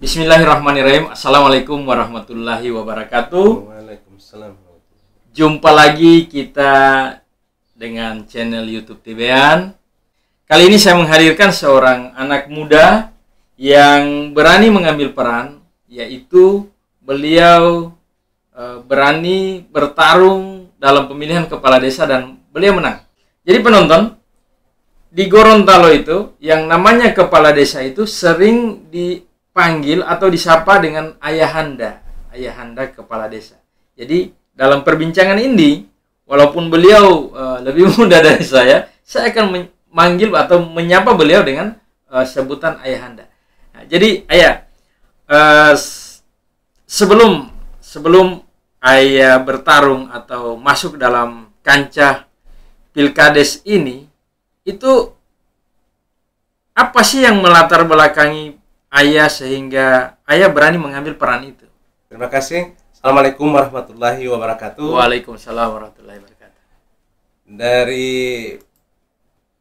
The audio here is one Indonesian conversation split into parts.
Bismillahirrahmanirrahim. Assalamualaikum warahmatullahi wabarakatuh. Waalaikumsalam. Jumpa lagi kita dengan channel YouTube TBN. Kali ini saya menghadirkan seorang anak muda yang berani mengambil peran, yaitu beliau berani bertarung dalam pemilihan kepala desa dan beliau menang. Jadi penonton, di Gorontalo itu yang namanya kepala desa itu sering dipanggil atau disapa dengan ayahanda kepala desa. Jadi dalam perbincangan ini, walaupun beliau lebih muda dari saya akan memanggil atau menyapa beliau dengan sebutan ayahanda. Nah, jadi ayah, sebelum ayah bertarung atau masuk dalam kancah pilkades ini, itu apa sih yang melatar belakangi ayah sehingga ayah berani mengambil peran itu? Terima kasih. Assalamualaikum warahmatullahi wabarakatuh. Waalaikumsalam warahmatullahi wabarakatuh. Dari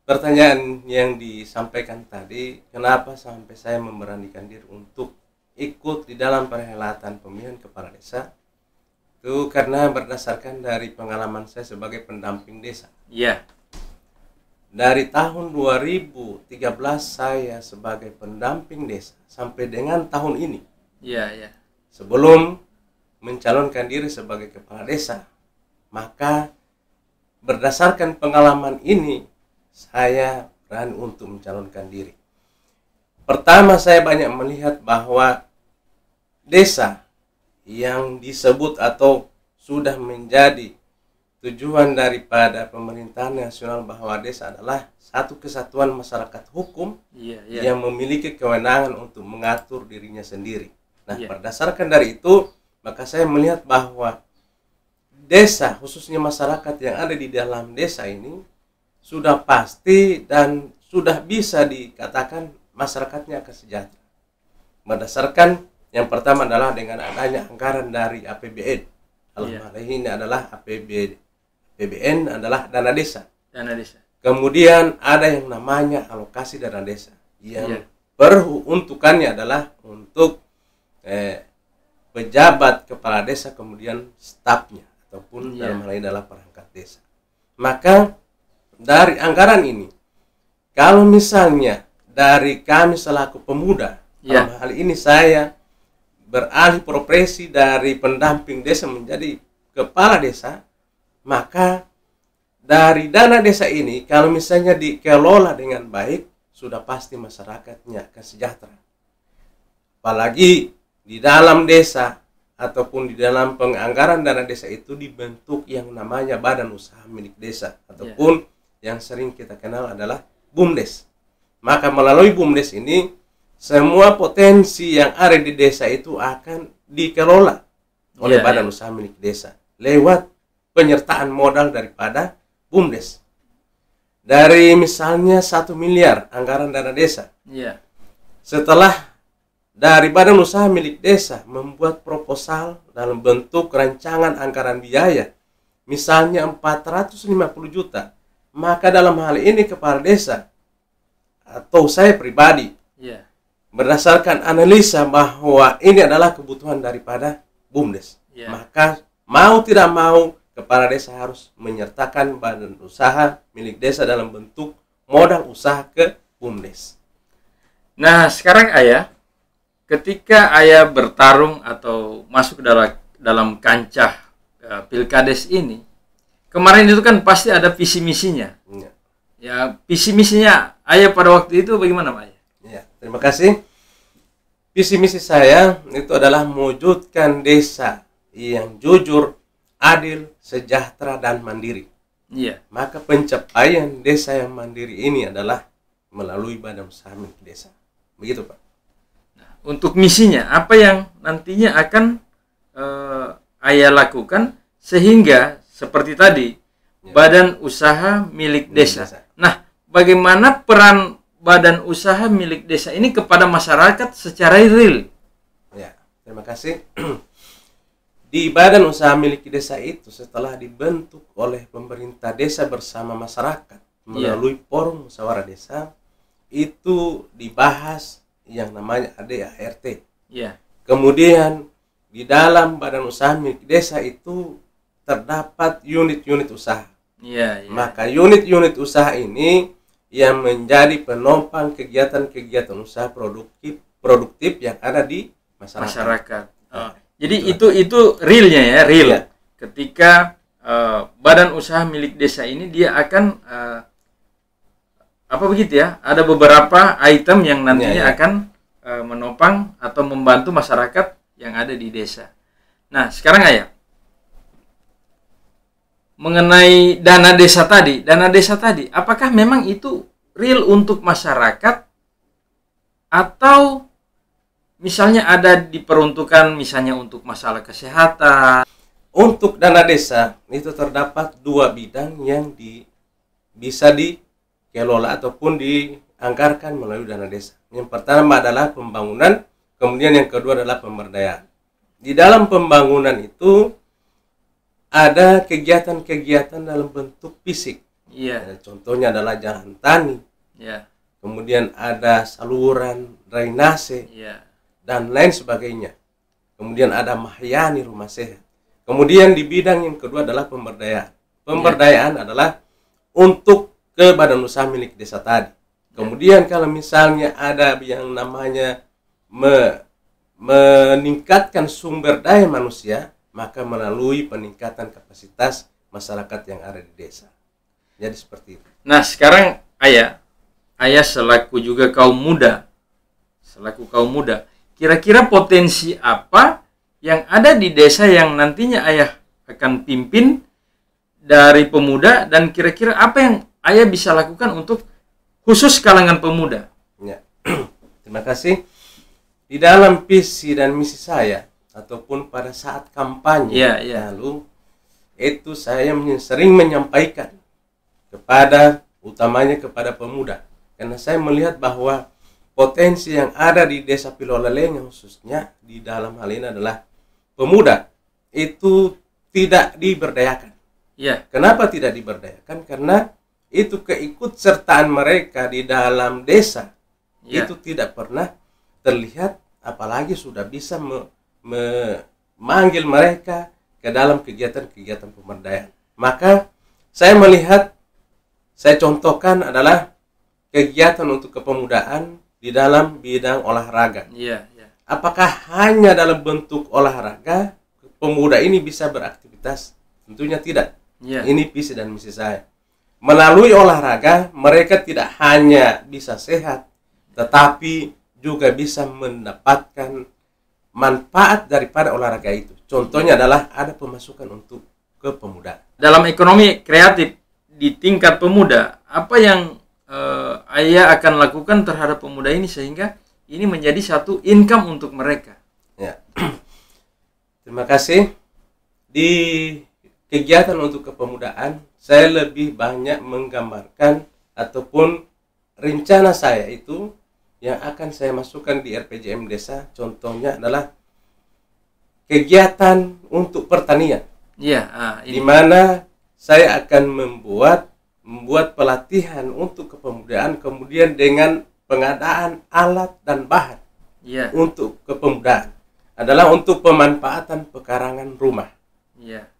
pertanyaan yang disampaikan tadi, kenapa sampai saya memberanikan diri untuk ikut di dalam perhelatan pemilihan kepala desa? Itu karena berdasarkan dari pengalaman saya sebagai pendamping desa. Iya. Dari tahun 2013 saya sebagai pendamping desa sampai dengan tahun ini. Iya, iya. Sebelum mencalonkan diri sebagai kepala desa, maka berdasarkan pengalaman ini saya berani untuk mencalonkan diri. Pertama, saya banyak melihat bahwa desa yang disebut atau sudah menjadi tujuan daripada pemerintahan nasional bahwa desa adalah satu kesatuan masyarakat hukum yang memiliki kewenangan untuk mengatur dirinya sendiri. Nah, berdasarkan dari itu, maka saya melihat bahwa desa, khususnya masyarakat yang ada di dalam desa ini, sudah pasti dan sudah bisa dikatakan masyarakatnya akan sejahtera. Berdasarkan yang pertama adalah dengan adanya anggaran dari APBN. Dalam hal ini adalah APBN adalah dana desa. Dana desa. Kemudian ada yang namanya alokasi dana desa yang peruntukannya adalah untuk pejabat kepala desa kemudian stafnya ataupun dalam hal ini adalah perangkat desa. Maka dari anggaran ini, kalau misalnya dari kami selaku pemuda, dalam hal ini saya beralih profesi dari pendamping desa menjadi kepala desa, maka dari dana desa ini kalau misalnya dikelola dengan baik, sudah pasti masyarakatnya akan sejahtera. Apalagi di dalam desa ataupun di dalam penganggaran dana desa itu dibentuk yang namanya badan usaha milik desa ataupun yang sering kita kenal adalah BUMDes. Maka melalui BUMDes ini semua potensi yang ada di desa itu akan dikelola oleh badan usaha milik desa lewat penyertaan modal daripada BUMDes. Dari misalnya 1 miliar anggaran dana desa. Setelah dari badan usaha milik desa membuat proposal dalam bentuk rancangan anggaran biaya misalnya 450 juta, maka dalam hal ini kepala desa atau saya pribadi berdasarkan analisa bahwa ini adalah kebutuhan daripada BUMDes, maka mau tidak mau kepala desa harus menyertakan badan usaha milik desa dalam bentuk modal usaha ke BUMDes. Nah, sekarang ayah, ketika ayah bertarung atau masuk dalam kancah pilkades ini, kemarin itu kan pasti ada visi misinya. Ya, visi misinya ayah pada waktu itu bagaimana, Pak Ayah? Ya, terima kasih. Visi misi saya itu adalah mewujudkan desa yang jujur, adil, sejahtera dan mandiri. Maka pencapaian desa yang mandiri ini adalah melalui badan usaha milik desa. Begitu, Pak. Nah, untuk misinya apa yang nantinya akan ayah lakukan sehingga seperti tadi badan usaha milik desa. Nah, bagaimana peran badan usaha milik desa ini kepada masyarakat secara real? Ya, terima kasih. Di badan usaha milik desa itu setelah dibentuk oleh pemerintah desa bersama masyarakat melalui forum musyawarah desa, itu dibahas yang namanya ADART Iya. Kemudian di dalam badan usaha milik desa itu terdapat unit-unit usaha. Iya, iya. Maka unit-unit usaha ini yang menjadi penopang kegiatan-kegiatan usaha produktif yang ada di masyarakat. Oh. Jadi itu realnya ya, real. Iya. Ketika badan usaha milik desa ini dia akan apa begitu ya? Ada beberapa item yang nantinya akan menopang atau membantu masyarakat yang ada di desa. Nah, sekarang Ayah, mengenai dana desa tadi, apakah memang itu real untuk masyarakat atau misalnya ada diperuntukkan misalnya untuk masalah kesehatan? Untuk dana desa itu terdapat dua bidang yang bisa dikelola ataupun dianggarkan melalui dana desa. Yang pertama adalah pembangunan, kemudian yang kedua adalah pemberdayaan. Di dalam pembangunan itu ada kegiatan-kegiatan dalam bentuk fisik. Iya. Contohnya adalah jalan tani. Iya. Kemudian ada saluran drainase. Iya. Dan lain sebagainya. Kemudian ada mahyani rumah sehat. Kemudian di bidang yang kedua adalah pemberdayaan. Pemberdayaan adalah untuk ke badan usaha milik desa tadi. Kemudian kalau misalnya ada yang namanya meningkatkan sumber daya manusia, maka melalui peningkatan kapasitas masyarakat yang ada di desa. Jadi seperti itu. Nah, sekarang Ayah selaku juga kaum muda, kira-kira potensi apa yang ada di desa yang nantinya Ayah akan pimpin dari pemuda, dan kira-kira apa yang Ayah bisa lakukan untuk khusus kalangan pemuda? Ya. Terima kasih. Di dalam visi dan misi saya ataupun pada saat kampanye lalu itu saya sering menyampaikan utamanya kepada pemuda, karena saya melihat bahwa potensi yang ada di desa Piloleleng khususnya di dalam hal ini adalah pemuda itu tidak diberdayakan. Ya. Kenapa tidak diberdayakan? Karena itu keikutsertaan mereka di dalam desa itu tidak pernah terlihat, apalagi sudah bisa memanggil mereka ke dalam kegiatan-kegiatan pemberdayaan. Maka saya contohkan adalah kegiatan untuk kepemudaan di dalam bidang olahraga. Apakah hanya dalam bentuk olahraga pemuda ini bisa beraktivitas? Tentunya tidak. Ini visi dan misi saya. Melalui olahraga mereka tidak hanya bisa sehat, tetapi juga bisa mendapatkan manfaat daripada olahraga itu. Contohnya adalah ada pemasukan untuk kepemudaan. Dalam ekonomi kreatif di tingkat pemuda, apa yang Ayah akan lakukan terhadap pemuda ini sehingga ini menjadi satu income untuk mereka? Ya. Terima kasih. Di kegiatan untuk kepemudaan, saya lebih banyak menggambarkan ataupun rencana saya itu yang akan saya masukkan di RPJM desa. Contohnya adalah kegiatan untuk pertanian. Di mana saya akan membuat pelatihan untuk kepemudaan, kemudian dengan pengadaan alat dan bahan untuk kepemudaan adalah untuk pemanfaatan pekarangan rumah.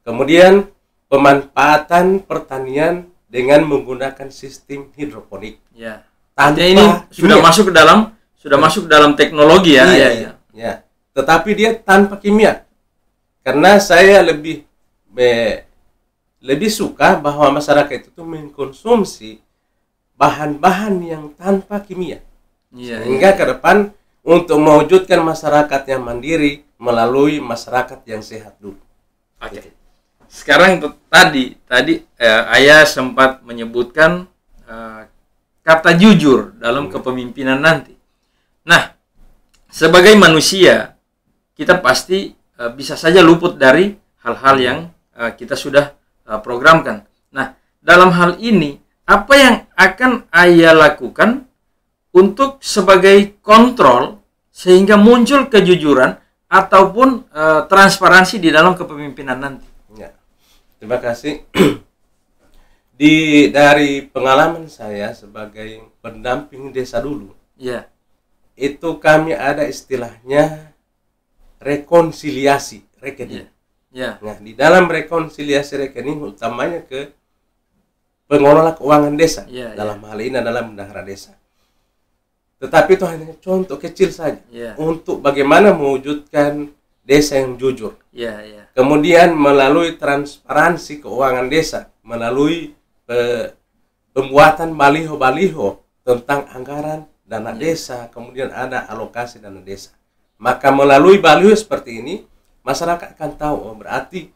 Kemudian pemanfaatan pertanian dengan menggunakan sistem hidroponik. Tanpa ini sudah masuk ke dalam teknologi ya. Ya. Tetapi dia tanpa kimia. Karena saya lebih suka bahwa masyarakat itu mengkonsumsi bahan-bahan yang tanpa kimia. Sehingga ke depan untuk mewujudkan masyarakat yang mandiri melalui masyarakat yang sehat dulu. Oke. Sekarang tadi Ayah sempat menyebutkan kata jujur dalam kepemimpinan nanti. Nah, sebagai manusia kita pasti bisa saja luput dari hal-hal yang kita sudah programkan. Nah, dalam hal ini apa yang akan Ayah lakukan untuk sebagai kontrol sehingga muncul kejujuran ataupun transparansi di dalam kepemimpinan nanti? Ya. Terima kasih. Dari pengalaman saya sebagai pendamping desa dulu, itu kami ada istilahnya rekonsiliasi rekening. Nah, di dalam rekonsiliasi rekening utamanya ke pengelola keuangan desa, dalam hal ini adalah bendahara desa. Tetapi itu hanya contoh kecil saja untuk bagaimana mewujudkan desa yang jujur. Kemudian melalui transparansi keuangan desa, melalui pembuatan baliho-baliho tentang anggaran dana desa, kemudian ada alokasi dana desa. Maka melalui baliho seperti ini, masyarakat akan tahu, oh, berarti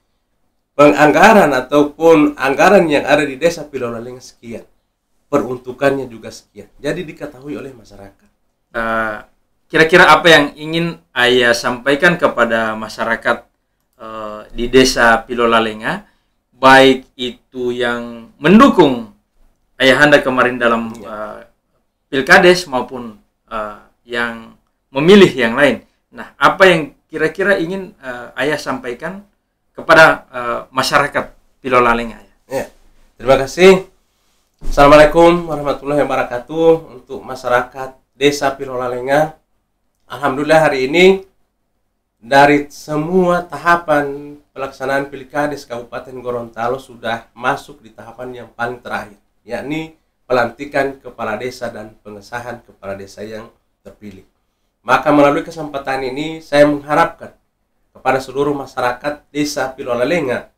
penganggaran ataupun anggaran yang ada di desa Pilolalenga sekian, peruntukannya juga sekian. Jadi diketahui oleh masyarakat. Kira-kira apa yang ingin Ayah sampaikan kepada masyarakat di desa Pilolalenga, baik itu yang mendukung Ayahanda kemarin dalam Pilkades maupun yang memilih yang lain. Nah, apa yang kira-kira ingin Ayah sampaikan kepada masyarakat Pilolalenga? Ya, terima kasih. Assalamualaikum warahmatullahi wabarakatuh. Untuk masyarakat desa Pilolalenga, alhamdulillah hari ini dari semua tahapan pelaksanaan Pilkades Kabupaten Gorontalo sudah masuk di tahapan yang paling terakhir, yakni pelantikan kepala desa dan pengesahan kepala desa yang terpilih. Maka melalui kesempatan ini saya mengharapkan kepada seluruh masyarakat desa Pilolalenga,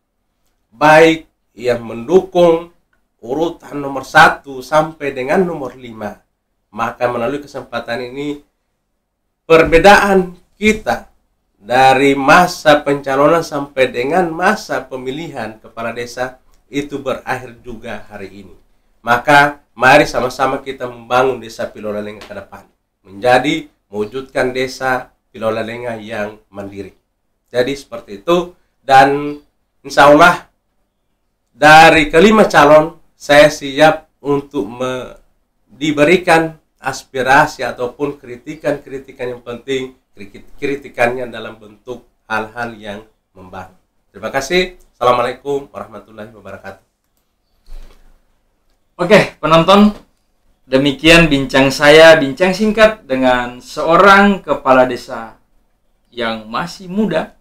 baik yang mendukung urutan nomor 1 sampai dengan nomor 5, maka melalui kesempatan ini perbedaan kita dari masa pencalonan sampai dengan masa pemilihan kepala desa itu berakhir juga hari ini. Maka mari sama-sama kita membangun desa Pilolalenga ke depan, menjadi mewujudkan desa Pilolalenga yang mandiri. Jadi seperti itu, dan insya Allah dari kelima calon saya siap untuk diberikan aspirasi ataupun kritikan-kritikan yang penting, kritikannya dalam bentuk hal-hal yang membangun. Terima kasih. Assalamualaikum warahmatullahi wabarakatuh. Oke, penonton, demikian bincang singkat dengan seorang kepala desa yang masih muda,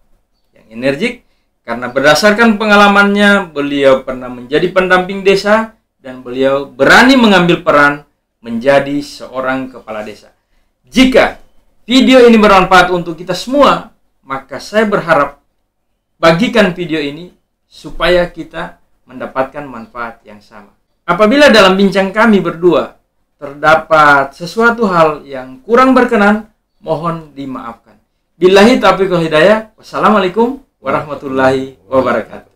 yang energik, karena berdasarkan pengalamannya beliau pernah menjadi pendamping desa dan beliau berani mengambil peran menjadi seorang kepala desa. Jika video ini bermanfaat untuk kita semua, maka saya berharap bagikan video ini supaya kita mendapatkan manfaat yang sama. Apabila dalam bincang kami berdua terdapat sesuatu hal yang kurang berkenan, mohon dimaafkan. Billahi taufiq wal hidayah. Wassalamualaikum warahmatullahi wabarakatuh.